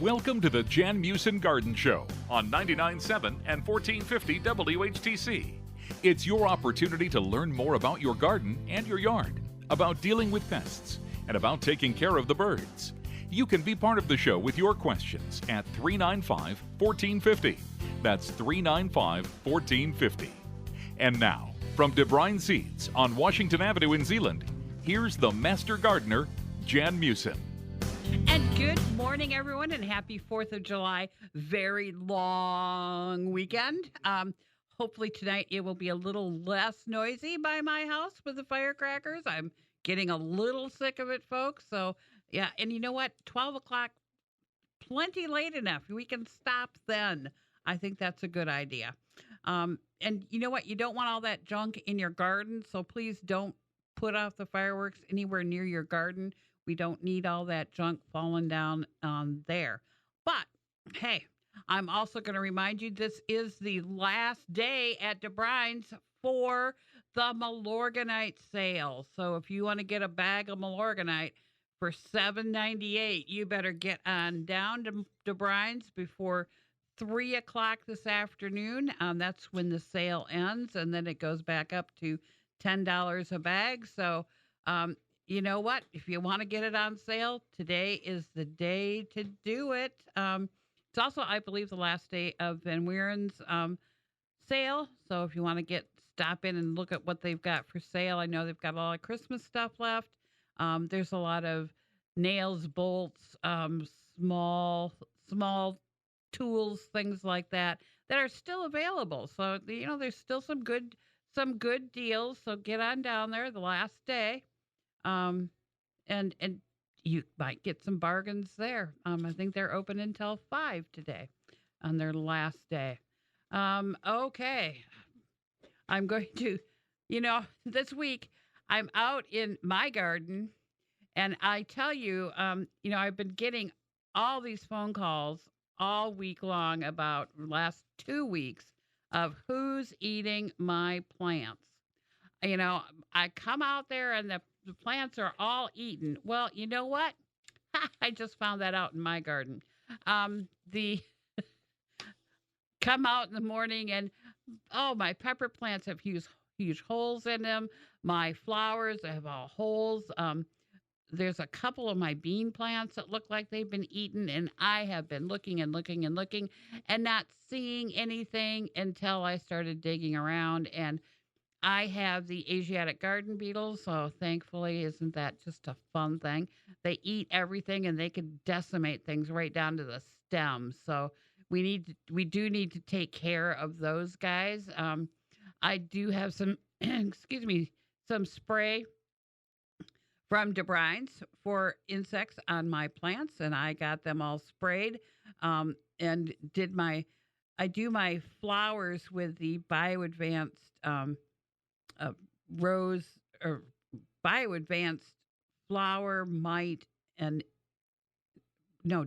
Welcome to the Jan Meeuwsen Garden Show on 99.7 and 1450 WHTC. It's your opportunity to learn more about your garden and your yard, about dealing with pests, and about taking care of the birds. You can be part of the show with your questions at 395-1450. That's 395-1450. And now, from DeBruyn Seeds on Washington Avenue in Zeeland, here's the Master Gardener, Jan Meeuwsen. And good morning, everyone, and happy 4th of July. Very long weekend. Hopefully tonight it will be a little less noisy by my house with the firecrackers. I'm getting a little sick of it, folks. So, yeah, and you know what? 12 o'clock, plenty late enough. We can stop then. I think that's a good idea. And you know what? You don't want all that junk in your garden, so please don't put off the fireworks anywhere near your garden. We don't need all that junk falling down there. But, hey, I'm also going to remind you this is the last day at DeBruyn's for the Milorganite sale. So if you want to get a bag of Milorganite for $7.98, you better get on down to DeBruyn's before 3 o'clock this afternoon. That's when the sale ends, and then it goes back up to $10 a bag. So, you know what? If you want to get it on sale, today is the day to do it. It's also, I believe, the last day of Van Weeren's sale. So if you want to stop in and look at what they've got for sale, I know they've got a lot of Christmas stuff left. There's a lot of nails, bolts, small tools, things like that are still available. So there's still some good deals. So get on down there the last day. And you might get some bargains there. I think they're open until 5 today on their last day. Okay. I'm going to, this week I'm out in my garden, and I tell you, I've been getting all these phone calls all week long about the last 2 weeks of who's eating my plants. I come out there and the plants are all eaten. Well, you know what? I just found that out in my garden. The come out in the morning and my pepper plants have huge holes in them. My flowers have all holes. There's a couple of my bean plants that look like they've been eaten, and I have been looking and looking and looking and not seeing anything until I started digging around. And I have the Asiatic garden beetles, so thankfully, isn't that just a fun thing? They eat everything, and they can decimate things right down to the stems. So we do need to take care of those guys. I do have some, some spray from DeBruyn's for insects on my plants, and I got them all sprayed. And I do my flowers with the bioadvanced rose or bioadvanced flower mite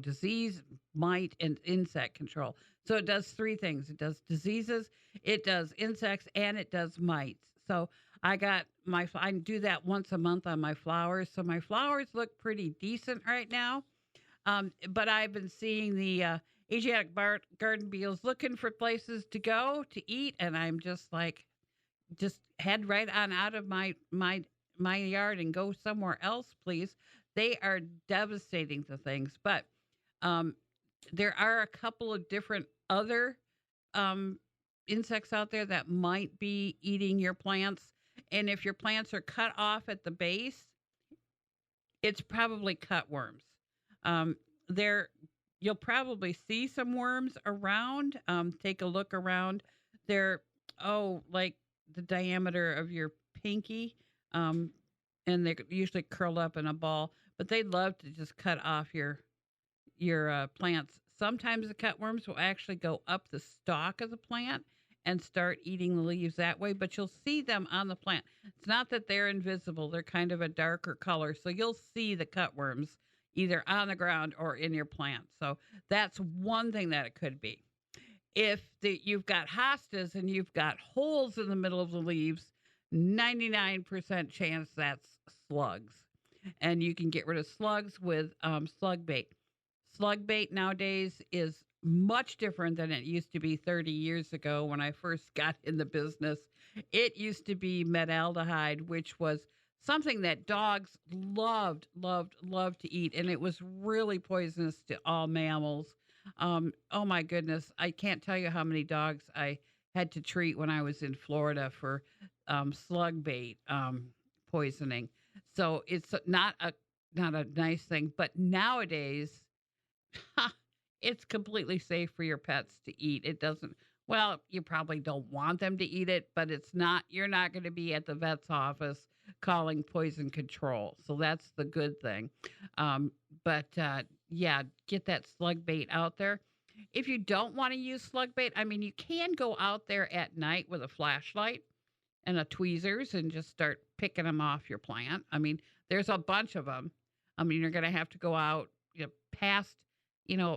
disease, mite, and insect control. So it does 3 things. It does diseases, it does insects, and it does mites. So I do that once a month on my flowers. So my flowers look pretty decent right now. But I've been seeing the Asiatic garden beetles looking for places to go to eat, and I'm just head right on out of my yard and go somewhere else, please. They are devastating the things, but there are a couple of different other insects out there that might be eating your plants. And if your plants are cut off at the base, it's probably cutworms. You'll probably see some worms around. Take a look around. They're like the diameter of your pinky, and they're usually curled up in a ball. But they love to just cut off your plants. Sometimes the cutworms will actually go up the stalk of the plant and start eating the leaves that way, but you'll see them on the plant. It's not that they're invisible. They're kind of a darker color, so you'll see the cutworms either on the ground or in your plant. So that's one thing that it could be. If you've got hostas and you've got holes in the middle of the leaves, 99% chance that's slugs. And you can get rid of slugs with slug bait. slug bait nowadays is much different than it used to be 30 years ago when I first got in the business. It used to be metaldehyde, which was something that dogs loved to eat, and it was really poisonous to all mammals. Oh my goodness, I can't tell you how many dogs I had to treat when I was in Florida for slug bait poisoning. So it's not a nice thing. But nowadays, it's completely safe for your pets to eat. It doesn't, well, you probably don't want them to eat it, but it's not, you're not going to be at the vet's office calling poison control. So that's the good thing. But yeah, get that slug bait out there. If you don't want to use slug bait, I mean, you can go out there at night with a flashlight and a tweezers and just start picking them off your plant. I mean, there's a bunch of them. I mean, you're going to have to go out, past,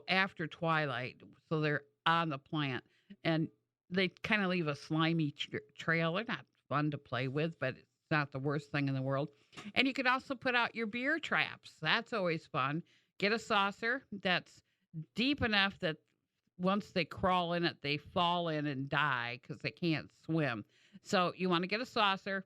after twilight, so they're on the plant, and they kind of leave a slimy trail. They're not fun to play with, but it's not the worst thing in the world. And you can also put out your beer traps. That's always fun. Get a saucer that's deep enough that once they crawl in it, they fall in and die because they can't swim. So you want to get a saucer,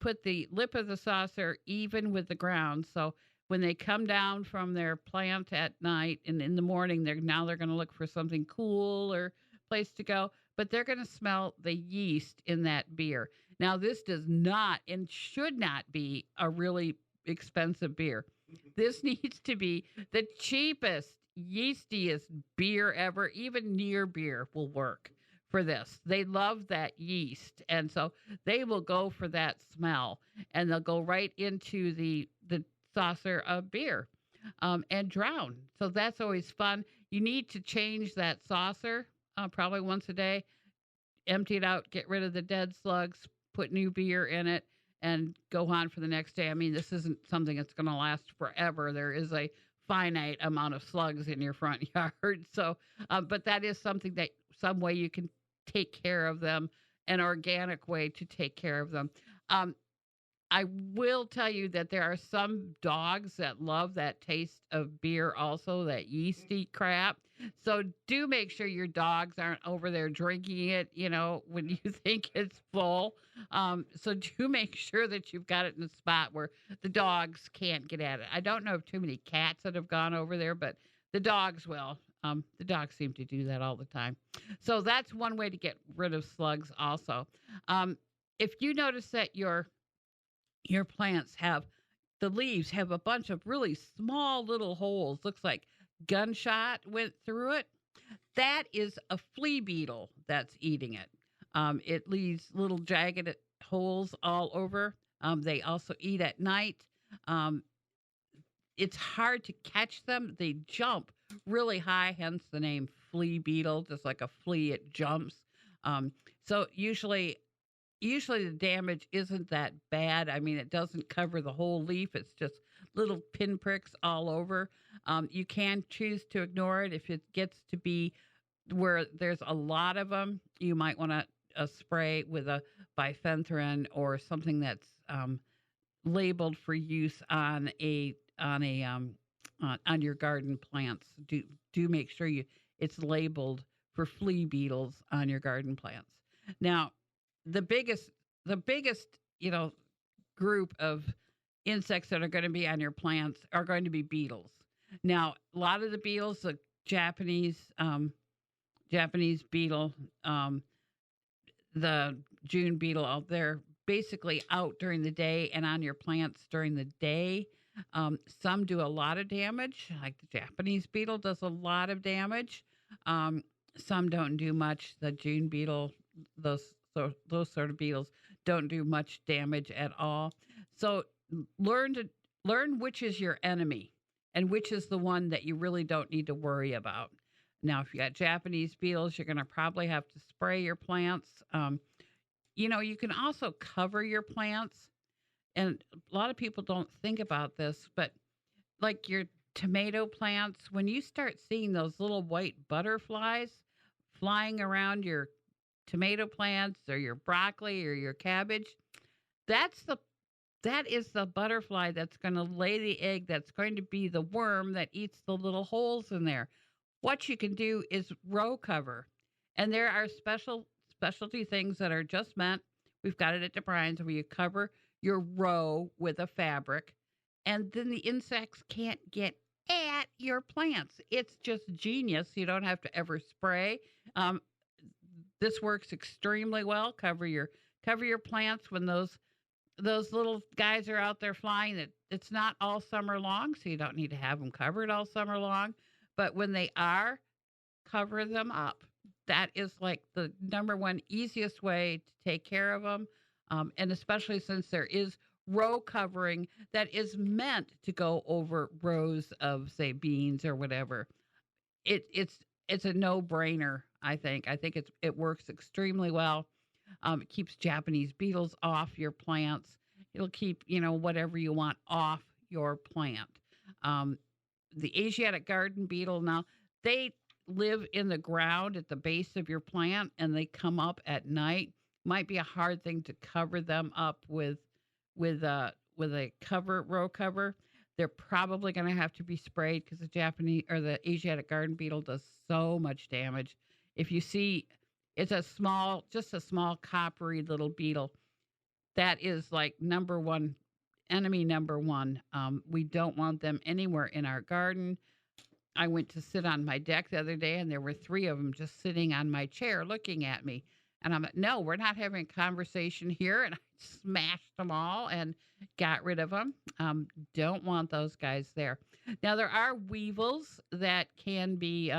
put the lip of the saucer even with the ground. So when they come down from their plant at night and in the morning, they're going to look for something cool or place to go, but they're going to smell the yeast in that beer. Now, this does not and should not be a really expensive beer. This needs to be the cheapest, yeastiest beer ever. Even near beer will work for this. They love that yeast, and so they will go for that smell, and they'll go right into the saucer of beer and drown. So that's always fun. You need to change that saucer probably once a day, empty it out, get rid of the dead slugs, put new beer in it, and go on for the next day. I mean, this isn't something that's going to last forever. There is a finite amount of slugs in your front yard. So, but that is something that some way you can take care of them, an organic way to take care of them. I will tell you that there are some dogs that love that taste of beer also, that yeasty crap. So do make sure your dogs aren't over there drinking it, when you think it's full. So do make sure that you've got it in a spot where the dogs can't get at it. I don't know of too many cats that have gone over there, but the dogs will. The dogs seem to do that all the time. So that's one way to get rid of slugs also. If you notice that your plants the leaves have a bunch of really small little holes, looks like gunshot went through it, that is a flea beetle that's eating it. It leaves little jagged holes all over. They also eat at night. It's hard to catch them. They jump really high, hence the name flea beetle. Just like a flea, it jumps. So usually the damage isn't that bad. I mean, it doesn't cover the whole leaf. It's just little pinpricks all over. You can choose to ignore it. If it gets to be where there's a lot of them, you might want to spray with a bifenthrin or something that's labeled for use on your garden plants. Do make sure it's labeled for flea beetles on your garden plants. Now, the biggest, group of insects that are going to be on your plants are going to be beetles. Now, a lot of the beetles, the Japanese beetle, the June beetle, they're basically out during the day and on your plants during the day. Some do a lot of damage, like the Japanese beetle does a lot of damage. Some don't do much. The June beetle, those sort of beetles don't do much damage at all. So learn which is your enemy and which is the one that you really don't need to worry about. Now, if you got Japanese beetles, you're going to probably have to spray your plants. You can also cover your plants. And a lot of people don't think about this, but like your tomato plants, when you start seeing those little white butterflies flying around your tomato plants or your broccoli or your cabbage, that's that is the butterfly that's going to lay the egg, that's going to be the worm that eats the little holes in there. What you can do is row cover. And there are specialty things that are just meant. We've got it at DeBruyn's where you cover your row with a fabric, and then the insects can't get at your plants. It's just genius. You don't have to ever spray. This works extremely well. Cover your plants when those little guys are out there flying. It's not all summer long, so you don't need to have them covered all summer long. But when they are, cover them up. That is like the number one easiest way to take care of them. And especially since there is row covering that is meant to go over rows of, say, beans or whatever. It's a no-brainer, I think. I think it works extremely well. It keeps Japanese beetles off your plants. It'll keep, whatever you want off your plant. The Asiatic garden beetle, now, they live in the ground at the base of your plant, and they come up at night. Might be a hard thing to cover them up with a row cover. They're probably going to have to be sprayed because the Asiatic garden beetle does so much damage. If you see, it's just a small coppery little beetle. That is like enemy number one. We don't want them anywhere in our garden. I went to sit on my deck the other day, and there were 3 of them just sitting on my chair looking at me. And I'm like, no, we're not having a conversation here. And I smashed them all and got rid of them. Don't want those guys there. Now, there are weevils that can be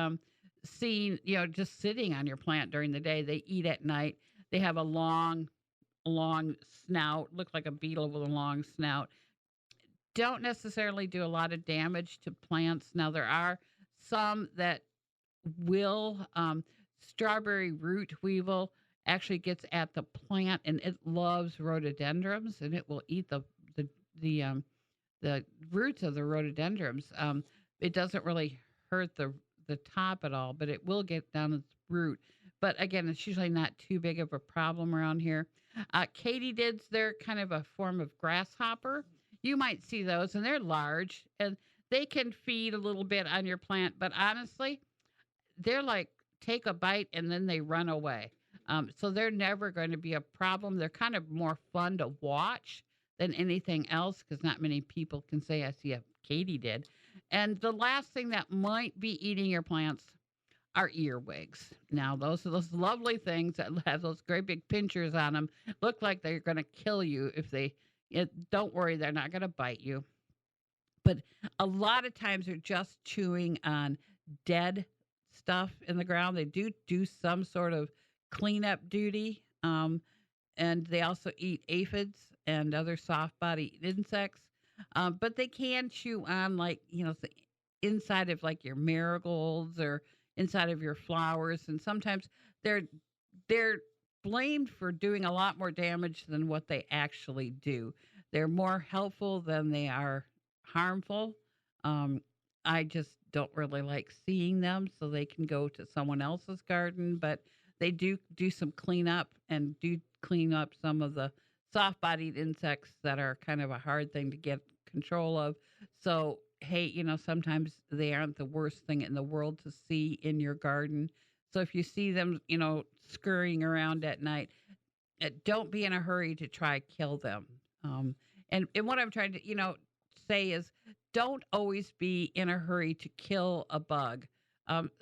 seen, just sitting on your plant during the day. They eat at night. They have a long snout, look like a beetle with a long snout. Don't necessarily do a lot of damage to plants. Now, there are some that will. Strawberry root weevil actually gets at the plant, and it loves rhododendrons, and it will eat the roots of the rhododendrons. It doesn't really hurt the top at all, but it will get down its root. But again, it's usually not too big of a problem around here. Katydids, they're kind of a form of grasshopper. You might see those, and they're large, and they can feed a little bit on your plant, but honestly, they're like, take a bite and then they run away. So they're never going to be a problem. They're kind of more fun to watch than anything else because not many people can say, I see a katydid. And the last thing that might be eating your plants are earwigs. Now, those are those lovely things that have those great big pinchers on them. Look like they're going to kill you if don't worry, they're not going to bite you. But a lot of times they're just chewing on dead stuff in the ground. They do some sort of cleanup duty. And they also eat aphids and other soft-bodied insects. But they can chew on, like, the inside of like your marigolds or inside of your flowers. And sometimes they're blamed for doing a lot more damage than what they actually do. They're more helpful than they are harmful. I just don't really like seeing them, so they can go to someone else's garden, but they do some cleanup and do clean up some of the soft-bodied insects that are kind of a hard thing to get control of. So, hey, sometimes they aren't the worst thing in the world to see in your garden. So if you see them, scurrying around at night, don't be in a hurry to try kill them. And what I'm trying to, say is don't always be in a hurry to kill a bug.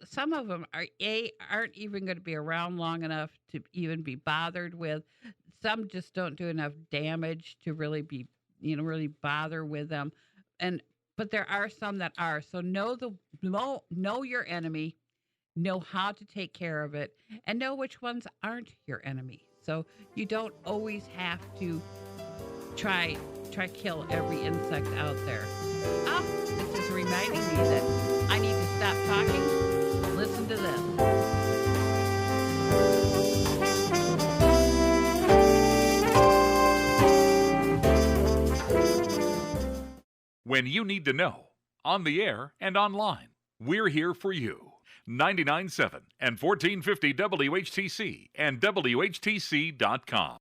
Some of them aren't even going to be around long enough to even be bothered with. Some just don't do enough damage to really be, really bother with them. But there are some that are. So know your enemy, know how to take care of it, and know which ones aren't your enemy. So you don't always have to try kill every insect out there. This is reminding me that I need to stop talking. Listen to this. When you need to know, on the air and online, we're here for you. 99.7 and 1450 WHTC and WHTC.com.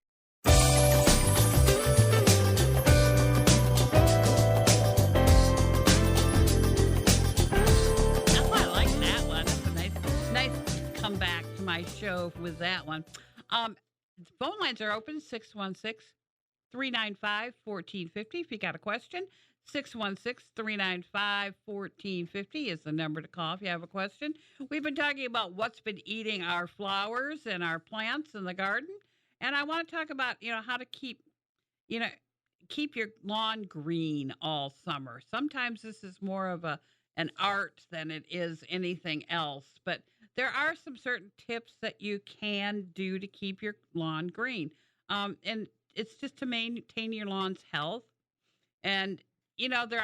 my show with that one. Um, Phone lines are open 616 395 1450. If you got a question, 616 395 1450 is the number to call if you have a question. We've been talking about what's been eating our flowers and our plants in the garden. And I want to talk about, how to you know, keep your lawn green all summer. Sometimes this is more of an art than it is anything else, but there are some certain tips that you can do to keep your lawn green. And it's just to maintain your lawn's health. And there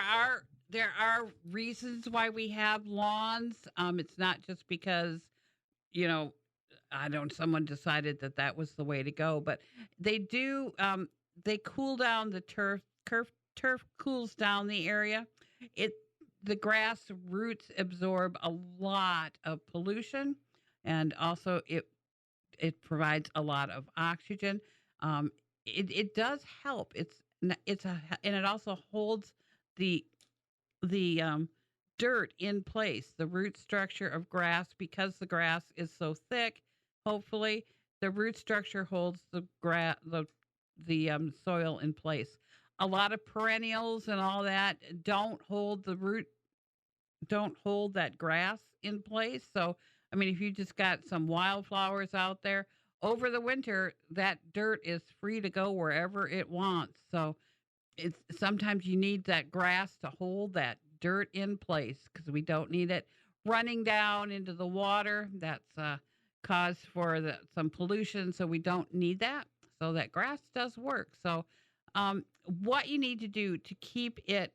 are reasons why we have lawns. It's not just because you know I don't someone decided that was the way to go, but they do. They cool down the turf. Turf cools down the area. It the grass roots absorb a lot of pollution, and also it provides a lot of oxygen. It does help. And it also holds the the dirt in place. The root structure of grass, because the grass is so thick, hopefully the root structure holds the soil in place. A lot of perennials and all that don't hold that grass in place. So, I mean, if you just got some wildflowers out there over the winter, that dirt is free to go wherever it wants. So, it's sometimes you need that grass to hold that dirt in place because we don't need it running down into the water. That's cause for some pollution. So, we don't need that. So, that grass does work. So, what you need to do to keep it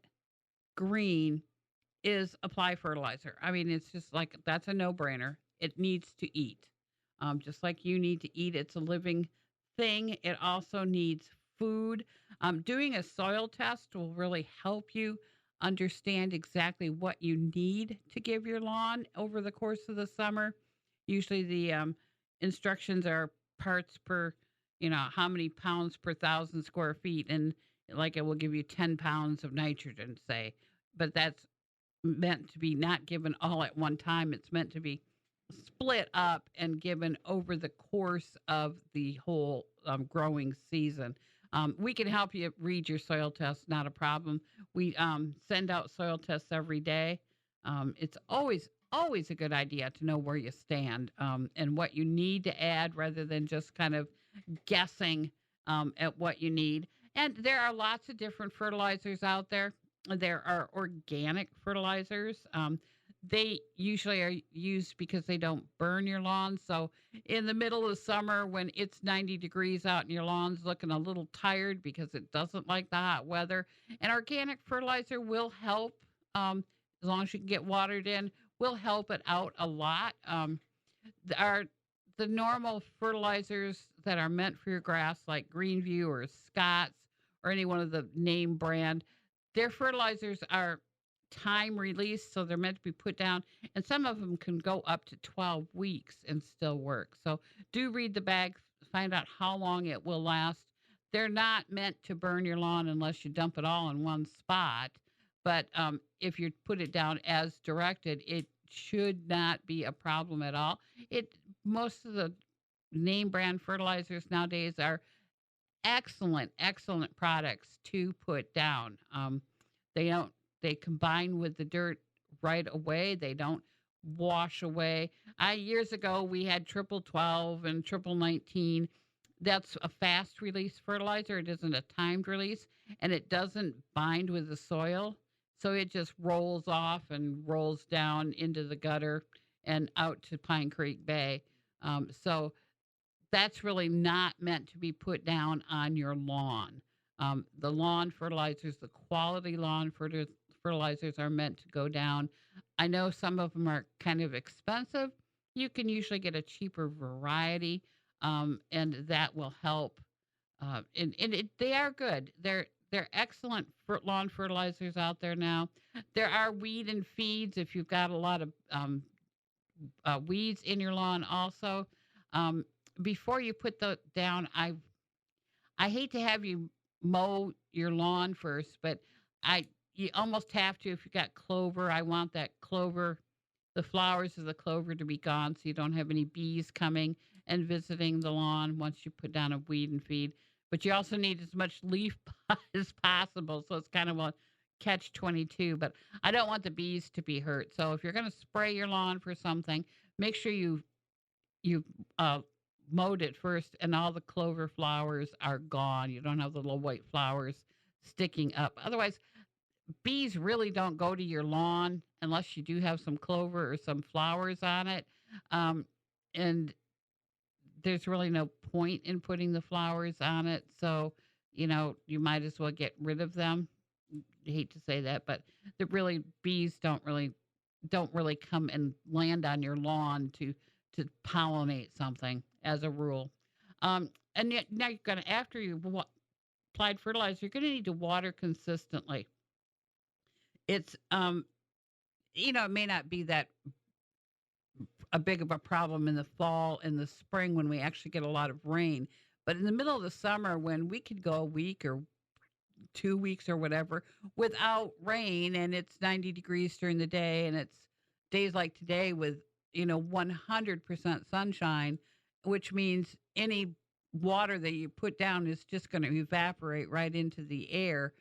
green is apply fertilizer. I mean, it's just like that's a no brainer. It needs to eat. Just like you need to eat, it's a living thing. It also needs food. Doing a soil test will really help you understand exactly what you need to give your lawn over the course of the summer. Usually, the instructions are parts per, how many pounds per 1,000 square feet. And like it will give you 10 pounds of nitrogen, say. But that's meant to be not given all at one time. It's meant to be split up and given over the course of the whole growing season. We can help you read your soil tests, not a problem. We send out soil tests every day. It's always a good idea to know where you stand and what you need to add rather than just kind of guessing at what you need. And there are lots of different fertilizers out there. There are organic fertilizers. They usually are used because they don't burn your lawn. So in the middle of summer when it's 90 degrees out and your lawn's looking a little tired because it doesn't like the hot weather, an organic fertilizer will help as long as you can get watered in, will help it out a lot. Our the normal fertilizers that are meant for your grass, like Greenview or Scott's or any one of the name brand, their fertilizers are time released, so they're meant to be put down, and some of them can go up to 12 weeks and still work. So do read the bag, find out how long it will last. They're not meant to burn your lawn unless you dump it all in one spot, but if you put it down as directed, it should not be a problem at all. Most of the name brand fertilizers nowadays are excellent products to put down. They don't they combine with the dirt right away. They don't wash away. Years ago we had triple 12 and triple 19. That's a fast release fertilizer. It isn't a timed release, and it doesn't bind with the soil. So it just rolls off and rolls down into the gutter and out to Pine Creek Bay. So that's really not meant to be put down on your lawn. The lawn fertilizers, the quality fertilizers are meant to go down. I know some of them are kind of expensive. You can usually get a cheaper variety, and that will help. They are good. They're excellent lawn fertilizers out there now. There are weed and feeds if you've got a lot of weeds in your lawn also. Before you put the down, I hate to have you mow your lawn first, but you almost have to if you got clover. I want that clover the flowers of the clover to be gone so you don't have any bees coming and visiting the lawn once you put down a weed and feed. But you also need as much leaf as possible. So it's kind of a catch 22. But I don't want the bees to be hurt. So if you're going to spray your lawn for something, make sure you mowed it first and all the clover flowers are gone. You don't have the little white flowers sticking up. Otherwise, bees really don't go to your lawn unless you do have some clover or some flowers on it. And there's really no point in putting the flowers on it. So, you might as well get rid of them. I hate to say that, but the really bees don't really come and land on your lawn to pollinate something as a rule. And yet now you're gonna after you applied fertilizer, you're gonna need to water consistently. It's it may not be that a big of a problem in the fall and the spring when we actually get a lot of rain, but in the middle of the summer when we could go a week or 2 weeks or whatever without rain and it's 90 degrees during the day and it's days like today with 100% sunshine, which means any water that you put down is just going to evaporate right into the air.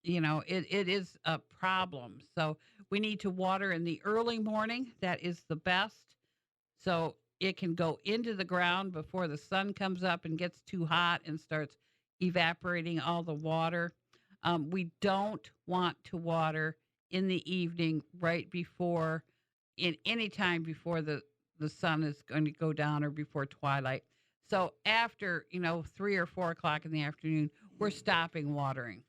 It is a problem. So we need to water in the early morning. That is the best. So it can go into the ground before the sun comes up and gets too hot and starts evaporating all the water. We don't want to water in the evening right before, in any time before the sun is going to go down or before twilight. So after, 3 or 4 o'clock in the afternoon, we're stopping watering.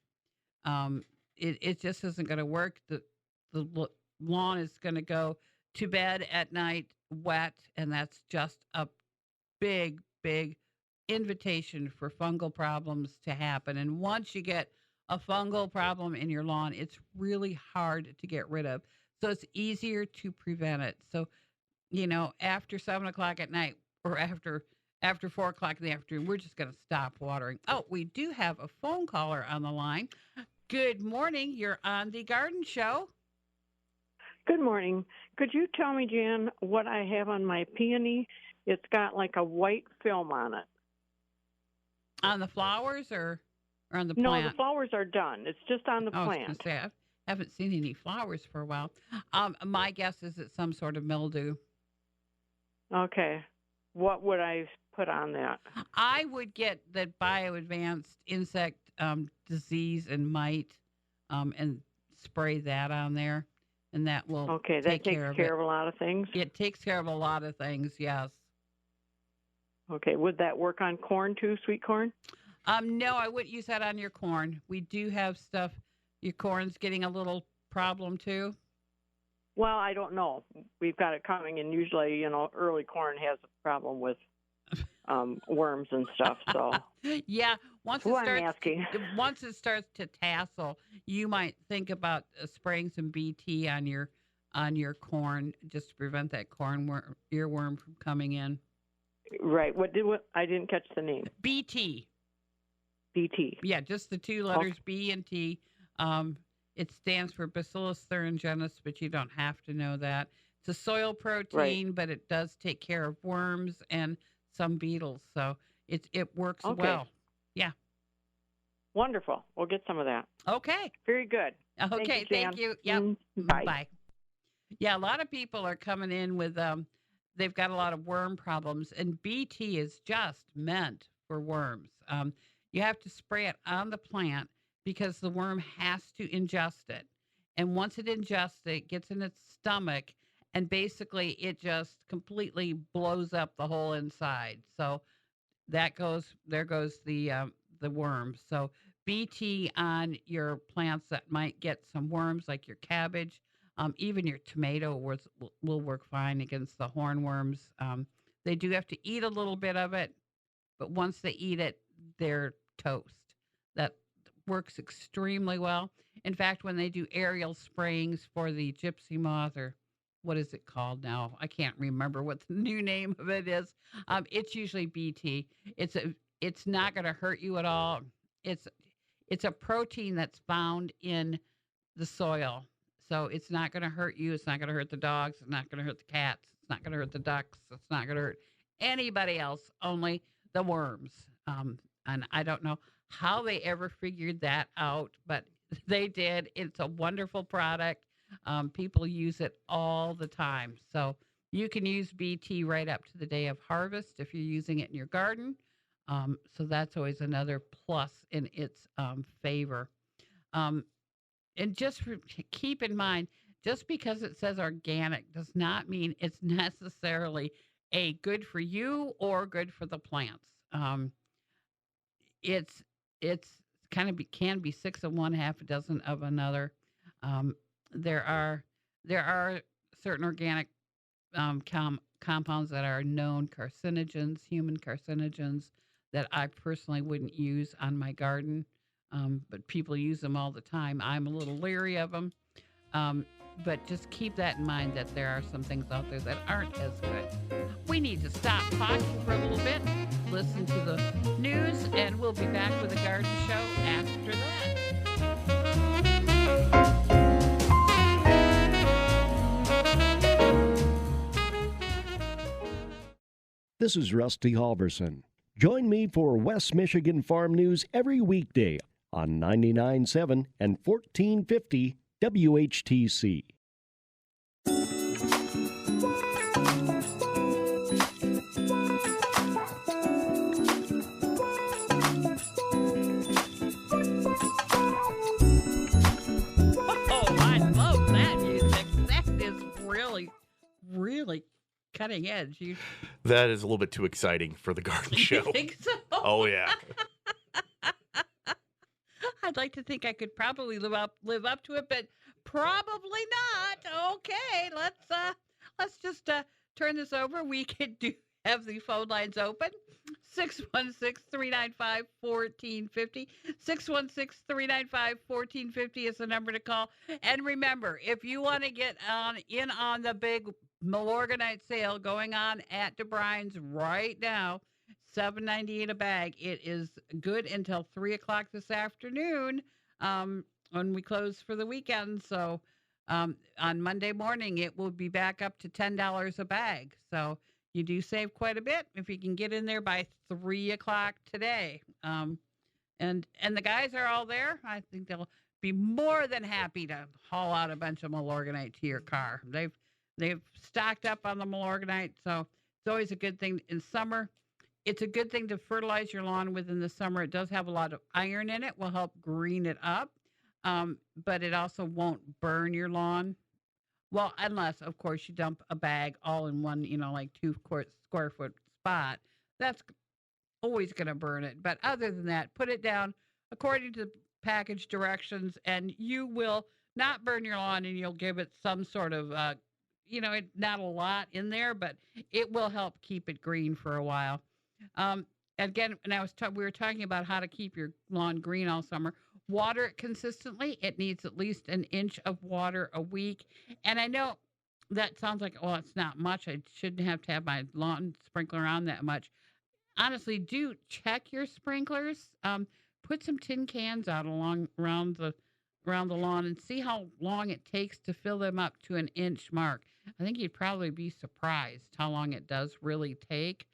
It just isn't going to work. The lawn is going to go to bed at night wet, and that's just a big, big invitation for fungal problems to happen. And once you get a fungal problem in your lawn, it's really hard to get rid of. So it's easier to prevent it. So, after 7 o'clock at night or after 4 o'clock in the afternoon, we're just going to stop watering. Oh, we do have a phone caller on the line. Good morning. You're on the Garden Show. Good morning. Could you tell me, Jan, what I have on my peony? It's got like a white film on it. On the flowers or on the No, plant? the flowers are done. It's just on the I was plant. gonna say, I haven't seen any flowers for a while. My guess is it's some sort of mildew. Okay. What would I put on that? I would get that bioadvanced insect disease and mite and spray that on there, and that will Okay, that take takes care of care it. of a lot of things. It takes care of a lot of things, yes. Okay, would that work on corn too, sweet corn? No, I wouldn't use that on your corn. We do have stuff. Your corn's getting a little problem too. Well, I don't know. We've got it coming, and usually, early corn has a problem with worms and stuff. So Yeah, I'm asking. once it starts to tassel, you might think about spraying some BT on your corn just to prevent that earworm from coming in. Right. What? I didn't catch the name. BT. BT. Yeah, just the two letters B and T. It stands for Bacillus thuringiensis, but you don't have to know that. It's a soil protein, but it does take care of worms and some beetles. So it works well. Yeah. Wonderful. We'll get some of that. Okay. Very good. Okay. Thank you. Yep. Bye. Yeah, a lot of people are coming in with they've got a lot of worm problems, and BT is just meant for worms. You have to spray it on the plant because the worm has to ingest it. And once it ingests it, it gets in its stomach, and basically it just completely blows up the whole inside. So there goes the worm. So BT on your plants that might get some worms, like your cabbage, even your tomato will work fine against the hornworms. They do have to eat a little bit of it, but once they eat it, they're toast. That works extremely well. In fact, when they do aerial sprayings for the gypsy moth, or what is it called now? I can't remember what the new name of it is. It's usually BT. It's not going to hurt you at all. It's a protein that's found in the soil. So it's not going to hurt you. It's not going to hurt the dogs. It's not going to hurt the cats. It's not going to hurt the ducks. It's not going to hurt anybody else, only the worms. And I don't know how they ever figured that out, but they did. It's a wonderful product. People use it all the time. So you can use BT right up to the day of harvest if you're using it in your garden. So that's always another plus in its favor. And keep in mind, just because it says organic does not mean it's necessarily good for you or good for the plants. It's kind of can be 6 of one, half a dozen of another. There are certain organic compounds that are known carcinogens, human carcinogens, that I personally wouldn't use on my garden. But people use them all the time. I'm a little leery of them. But just keep that in mind that there are some things out there that aren't as good. We need to stop talking for a little bit, listen to the news, and we'll be back with a garden show after that. This is Rusty Halverson. Join me for West Michigan Farm News every weekday on 99.7 and 1450 WHTC. Oh, I love that music. That is really, really cutting edge. That is a little bit too exciting for the garden show. You think so? Oh, yeah. I'd like to think I could probably live up to it, but probably not. Okay, let's just turn this over. We could have the phone lines open. 616-395-1450. 616-395-1450 is the number to call. And remember, if you want to get in on the big Milorganite sale going on at DeBruyn's right now, $7.98 a bag. It is good until 3:00 this afternoon when we close for the weekend. So on Monday morning, it will be back up to $10 a bag. So you do save quite a bit if you can get in there by 3:00 today. And the guys are all there. I think they'll be more than happy to haul out a bunch of Milorganite to your car. They've stocked up on the Milorganite, so it's always a good thing in summer. It's a good thing to fertilize your lawn with in the summer. It does have a lot of iron in it, will help green it up, but it also won't burn your lawn. Well, unless, of course, you dump a bag all in one, like 2 square foot spot. That's always going to burn it. But other than that, put it down according to the package directions, and you will not burn your lawn, and you'll give it some sort of, not a lot in there, but it will help keep it green for a while. Again, and we were talking about how to keep your lawn green all summer. Water it consistently. It needs at least an inch of water a week. And I know that sounds like, well, it's not much. I shouldn't have to have my lawn sprinkler on that much. Honestly, do check your sprinklers. Put some tin cans out around the lawn and see how long it takes to fill them up to an inch mark. I think you'd probably be surprised how long it does really take.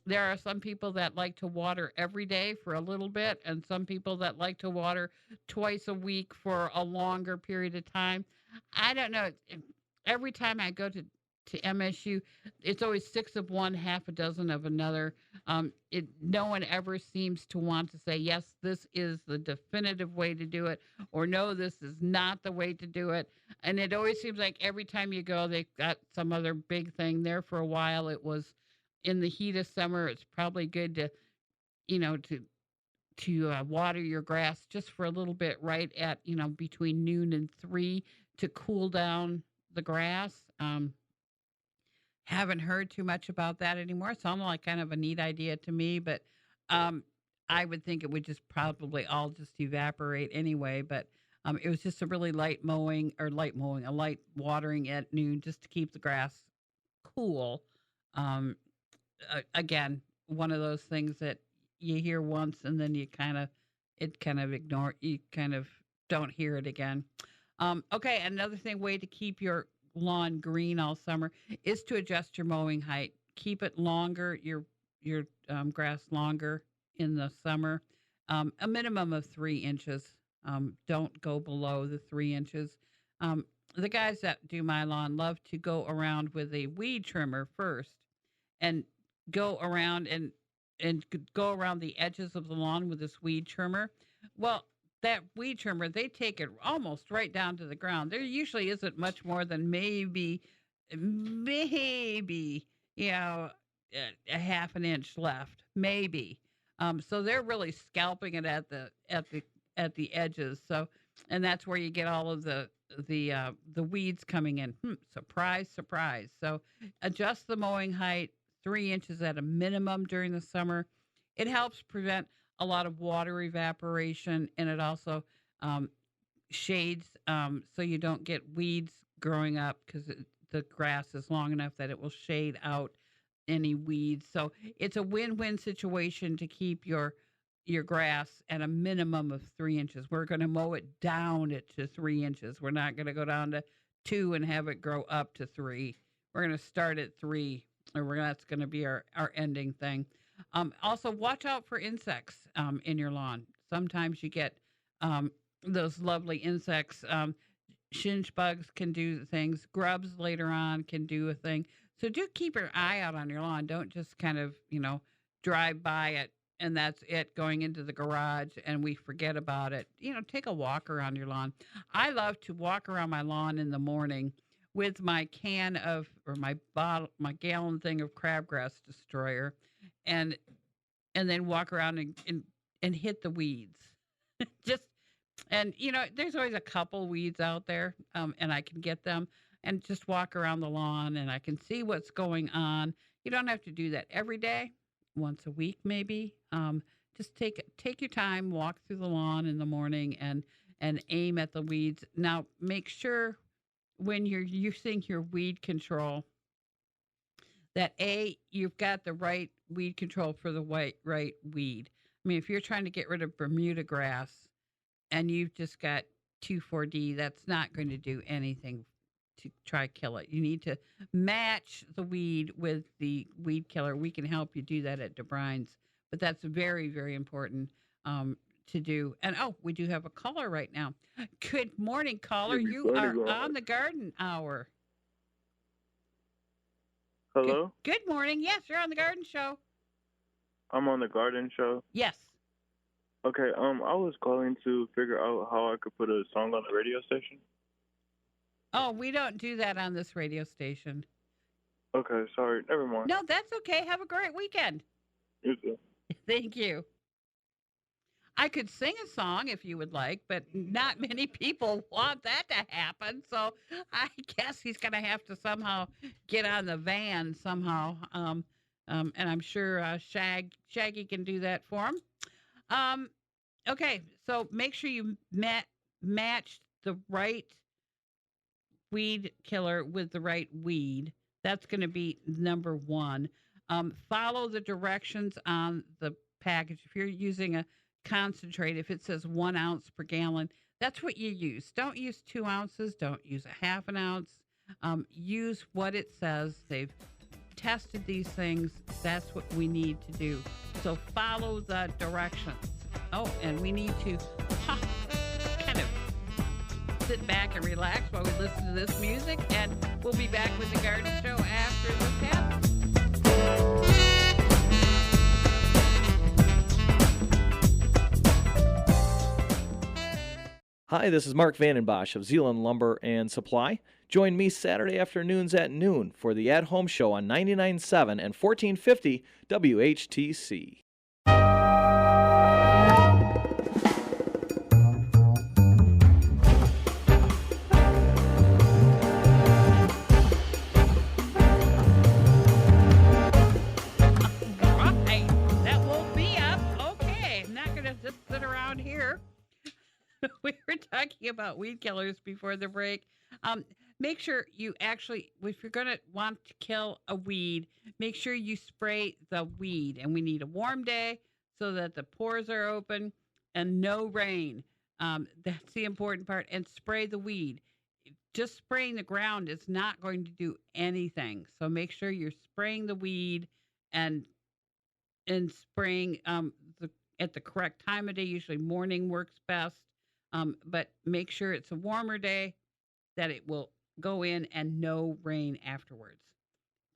There are some people that like to water every day for a little bit, and some people that like to water twice a week for a longer period of time. I don't know. Every time I go to MSU, it's always 6 of one, half a dozen of another. No one ever seems to want to say, yes, this is the definitive way to do it, or no, this is not the way to do it. And it always seems like every time you go, they've got some other big thing there. For a while, it was in the heat of summer. It's probably good to water your grass just for a little bit right at, between noon and 3 to cool down the grass. Haven't heard too much about that anymore. Sounds like kind of a neat idea to me, but I would think it would just probably all just evaporate anyway. But it was just a really light watering at noon just to keep the grass cool. Again, one of those things that you hear once and then you kind of don't hear it again. Okay, another way to keep your lawn green all summer is to adjust your mowing height. Keep it longer, your grass longer in the summer, a minimum of 3 inches. Don't go below the 3 inches. Um, the guys that do my lawn love to go around with a weed trimmer first and go around and go around the edges of the lawn with this weed trimmer. Well, that weed trimmer, they take it almost right down to the ground. There usually isn't much more than maybe, you know, a half an inch left, maybe. So they're really scalping it at the edges. So, and that's where you get all of the weeds coming in. Surprise, surprise. So adjust the mowing height 3 inches at a minimum during the summer. It helps prevent a lot of water evaporation, and it also shades so you don't get weeds growing up because the grass is long enough that it will shade out any weeds. So it's a win-win situation to keep your grass at a minimum of 3 inches. We're going to mow it down to 3 inches. We're not going to go down to 2 and have it grow up to 3. We're going to start at 3, or that's going to be our ending thing. Also, watch out for insects in your lawn. Sometimes you get those lovely insects. Shinge bugs can do things. Grubs later on can do a thing. So do keep your eye out on your lawn. Don't just kind of, drive by it and that's it, going into the garage and we forget about it. Take a walk around your lawn. I love to walk around my lawn in the morning with my my bottle, my gallon thing of crabgrass destroyer, and then walk around and hit the weeds. Just and there's always a couple weeds out there, and I can get them and just walk around the lawn and I can see what's going on. You don't have to do that every day, once a week maybe. Just take your time, walk through the lawn in the morning and aim at the weeds. Now make sure when you're using your weed control that you've got the right weed control for the right weed. I mean, if you're trying to get rid of Bermuda grass and you've just got 2,4-D, that's not going to do anything to try to kill it. You need to match the weed with the weed killer. We can help you do that at DeBruyn's, but that's very, very important to do. And we do have a caller right now. Good morning, caller. You are on the Garden Hour. Hello? Good morning. Yes, you're on the Garden Show. I'm on the Garden Show? Yes. Okay, I was calling to figure out how I could put a song on the radio station. Oh, we don't do that on this radio station. Okay, sorry. Never mind. No, that's okay. Have a great weekend. You too. Thank you. I could sing a song if you would like, but not many people want that to happen. So I guess he's going to have to somehow get on the van somehow. And I'm sure Shaggy can do that for him. Okay, so make sure you match the right weed killer with the right weed. That's going to be number one. Follow the directions on the package. If you're using a concentrate, if it says 1 ounce per gallon, that's what you use. Don't use 2 ounces. Don't use a half an ounce. Use what it says. They've tested these things. That's what we need to do. So follow the directions. Oh, and we need to kind of sit back and relax while we listen to this music, and we'll be back with the Garden Show after this happens. Hi, this is Mark Vandenbosch of Zeeland Lumber and Supply. Join me Saturday afternoons at noon for the At Home Show on 99.7 and 1450 WHTC. That woke me up. Okay, I'm not going to just sit around here. We were talking about weed killers before the break. Make sure you actually, if you're going to want to kill a weed, make sure you spray the weed. And we need a warm day so that the pores are open and no rain. That's the important part. And spray the weed. Just spraying the ground is not going to do anything. So make sure you're spraying the weed and spraying at the correct time of day. Usually morning works best. But make sure it's a warmer day that it will go in and no rain afterwards.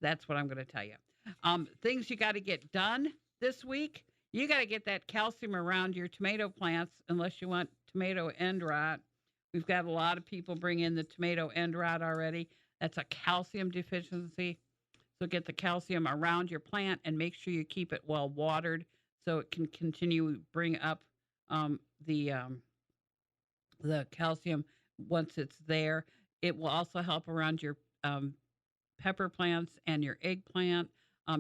That's what I'm going to tell you. Things you got to get done this week. You got to get that calcium around your tomato plants unless you want tomato end rot. We've got a lot of people bring in the tomato end rot already. That's a calcium deficiency. So get the calcium around your plant and make sure you keep it well watered so it can continue to bring up the calcium once it's there. It will also help around your pepper plants and your eggplant.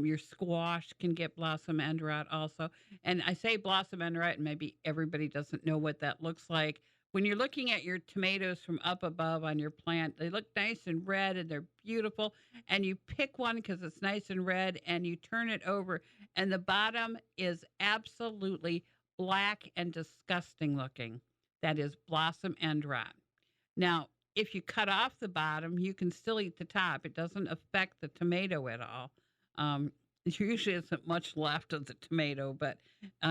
Your squash can get blossom end rot also. And I say blossom end rot, and maybe everybody doesn't know what that looks like. When you're looking at your tomatoes from up above on your plant, they look nice and red and they're beautiful. And you pick one because it's nice and red and you turn it over, and the bottom is absolutely black and disgusting looking. That is blossom end rot. Now, if you cut off the bottom, you can still eat the top. It doesn't affect the tomato at all. There usually isn't much left of the tomato, but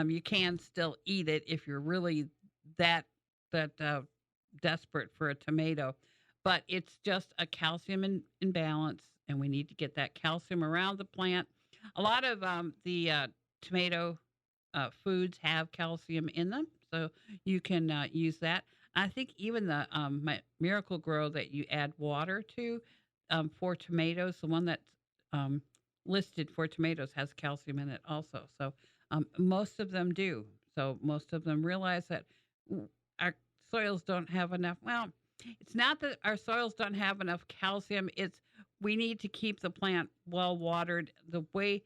you can still eat it if you're really that desperate for a tomato. But it's just a calcium imbalance, and we need to get that calcium around the plant. A lot of the tomato foods have calcium in them, so you can use that. I think even the Miracle Grow that you add water to for tomatoes, the one that's listed for tomatoes has calcium in it also. So most of them do. So most of them realize that our soils don't have enough. Well, it's not that our soils don't have enough calcium. It's we need to keep the plant well watered. The way,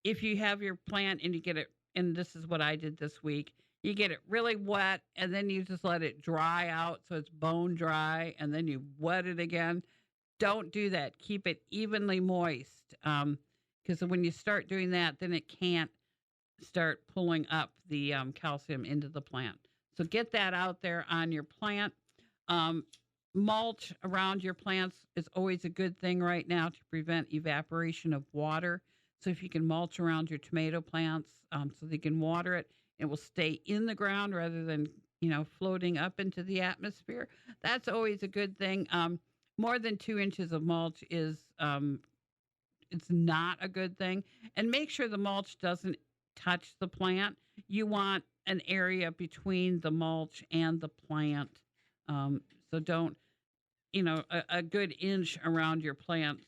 if you have your plant and you get it, and this is what I did this week, you get it really wet and then you just let it dry out so it's bone dry, and then you wet it again. Don't do that. Keep it evenly moist, because when you start doing that, then it can't start pulling up the calcium into the plant. So get that out there on your plant. Mulch around your plants is always a good thing right now to prevent evaporation of water. So if you can mulch around your tomato plants so they can water it, it will stay in the ground rather than, floating up into the atmosphere. That's always a good thing. More than 2 inches of mulch is it's not a good thing. And make sure the mulch doesn't touch the plant. You want an area between the mulch and the plant. So don't, a good inch around your plant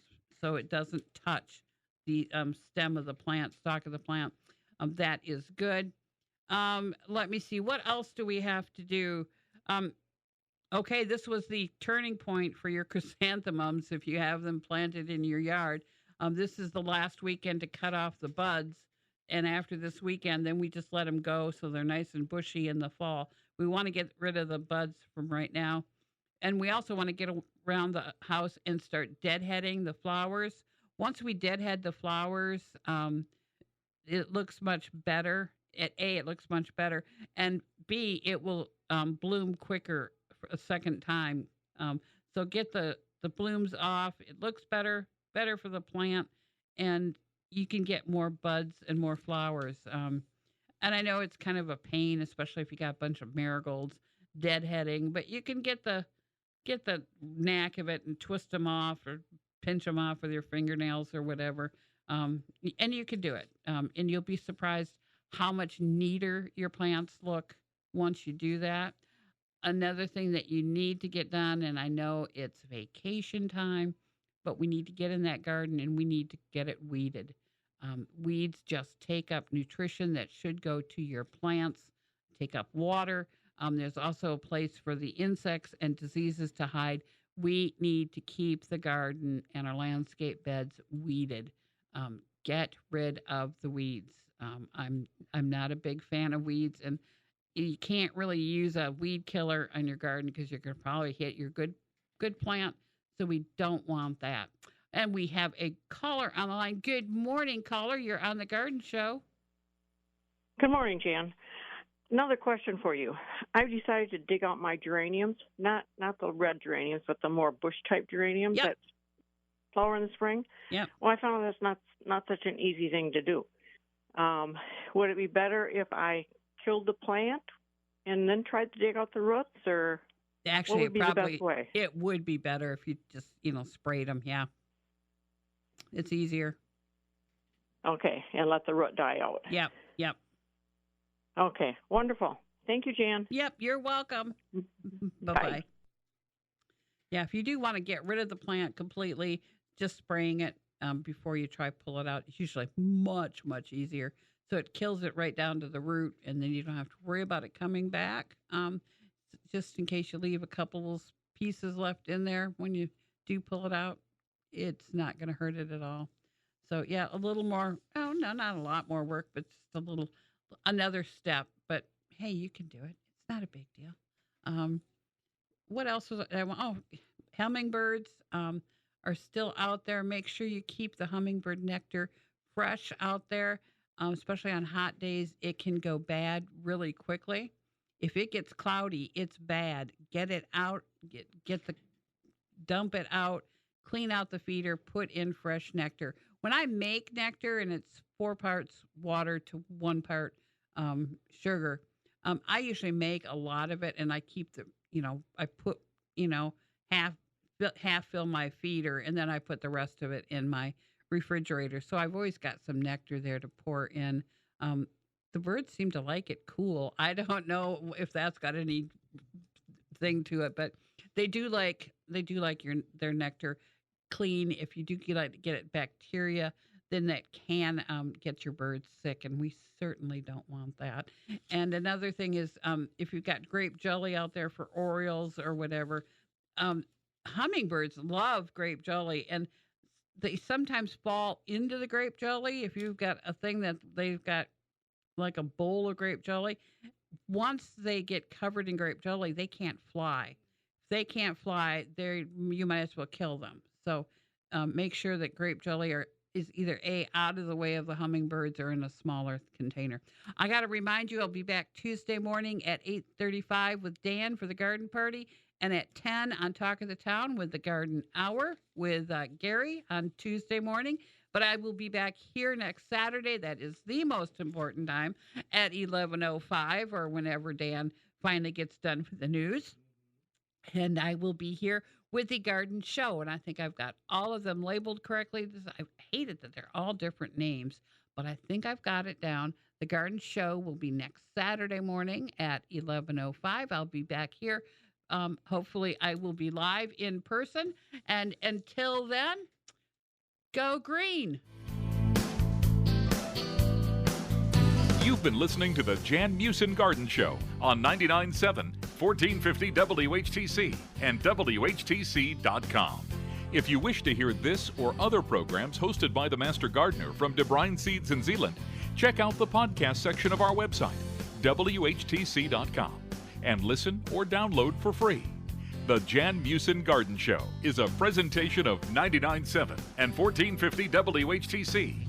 so it doesn't touch the stem of the plant, stalk of the plant. That is good. Let me see. What else do we have to do? Okay, this was the turning point for your chrysanthemums if you have them planted in your yard. This is the last weekend to cut off the buds. And after this weekend, then we just let them go so they're nice and bushy in the fall. We want to get rid of the buds from right now. And we also want to get around the house and start deadheading the flowers. Once we deadhead the flowers, it looks much better. It looks much better. And B, it will bloom quicker for a second time. So get the blooms off. It looks better for the plant. And you can get more buds and more flowers. And I know it's kind of a pain, especially if you got a bunch of marigolds deadheading, but you can get the knack of it and twist them off or pinch them off with your fingernails or whatever. And you can do it. And you'll be surprised how much neater your plants look once you do that. Another thing that you need to get done, and I know it's vacation time, but we need to get in that garden and we need to get it weeded. Weeds just take up nutrition that should go to your plants, take up water. There's also a place for the insects and diseases to hide. We need to keep the garden and our landscape beds weeded. Get rid of the weeds. I'm not a big fan of weeds, and you can't really use a weed killer on your garden because you're going to probably hit your good plant. So we don't want that. And we have a caller on the line. Good morning, caller. You're on the Garden Show. Good morning, Jan. Another question for you. I've decided to dig out my geraniums, not the red geraniums, but the more bush-type geraniums Yep. that flower in the spring. Yep. Well, I found that's not such an easy thing to do. Would it be better if I killed the plant and then tried to dig out the roots, or Actually, what would be the probably best way? it would be better if you just sprayed them. Yeah, it's easier. Okay, and let the root die out. Yep. Okay, wonderful. Thank you, Jan. Yep, you're welcome. Bye-bye. Bye. Yeah, if you do want to get rid of the plant completely, just spraying it before you try pull it out, it's usually much, much easier. So it kills it right down to the root, and then you don't have to worry about it coming back. Just in case you leave a couple of pieces left in there when you do pull it out, it's not going to hurt it at all. So, yeah, a little more, oh, no, not a lot more work, but just another step. But, hey, you can do it. It's not a big deal. What else was I want? Oh, hummingbirds are still out there. Make sure you keep the hummingbird nectar fresh out there, especially on hot days. It can go bad really quickly. If it gets cloudy, it's bad. Get it out. Dump it out. Clean out the feeder. Put in fresh nectar. When I make nectar and it's 4 parts water to 1 part sugar, I usually make a lot of it, and I keep I put half fill my feeder, and then I put the rest of it in my refrigerator. So I've always got some nectar there to pour in. The birds seem to like it cool. I don't know if that's got any thing to it, but they do like their nectar clean. If you do get it bacteria, then that can get your birds sick, and we certainly don't want that. And another thing is, if you've got grape jelly out there for Orioles or whatever, hummingbirds love grape jelly, and they sometimes fall into the grape jelly. If you've got a thing that they've got like a bowl of grape jelly, once they get covered in grape jelly, they can't fly. If they can't fly, you might as well kill them. So make sure that grape jelly is either out of the way of the hummingbirds or in a smaller container. I got to remind you, I'll be back Tuesday morning at 8:35 with Dan for the garden party, and at 10 on Talk of the Town with the Garden Hour with Gary on Tuesday morning. But I will be back here next Saturday. That is the most important time at 11:05 or whenever Dan finally gets done with the news. And I will be here with the garden show. And I think I've got all of them labeled correctly. I hate it that they're all different names, but I think I've got it down. The garden show will be next Saturday morning at 11:05. I'll be back here. Hopefully I will be live in person. And until then, go green. You've been listening to the Jan Meeuwsen Garden Show on 99.7, 1450 WHTC and WHTC.com. If you wish to hear this or other programs hosted by the Master Gardener from DeBruyn Seeds in Zeeland, check out the podcast section of our website, WHTC.com, and listen or download for free. The Jan Meeuwsen Garden Show is a presentation of 99.7 and 1450 WHTC.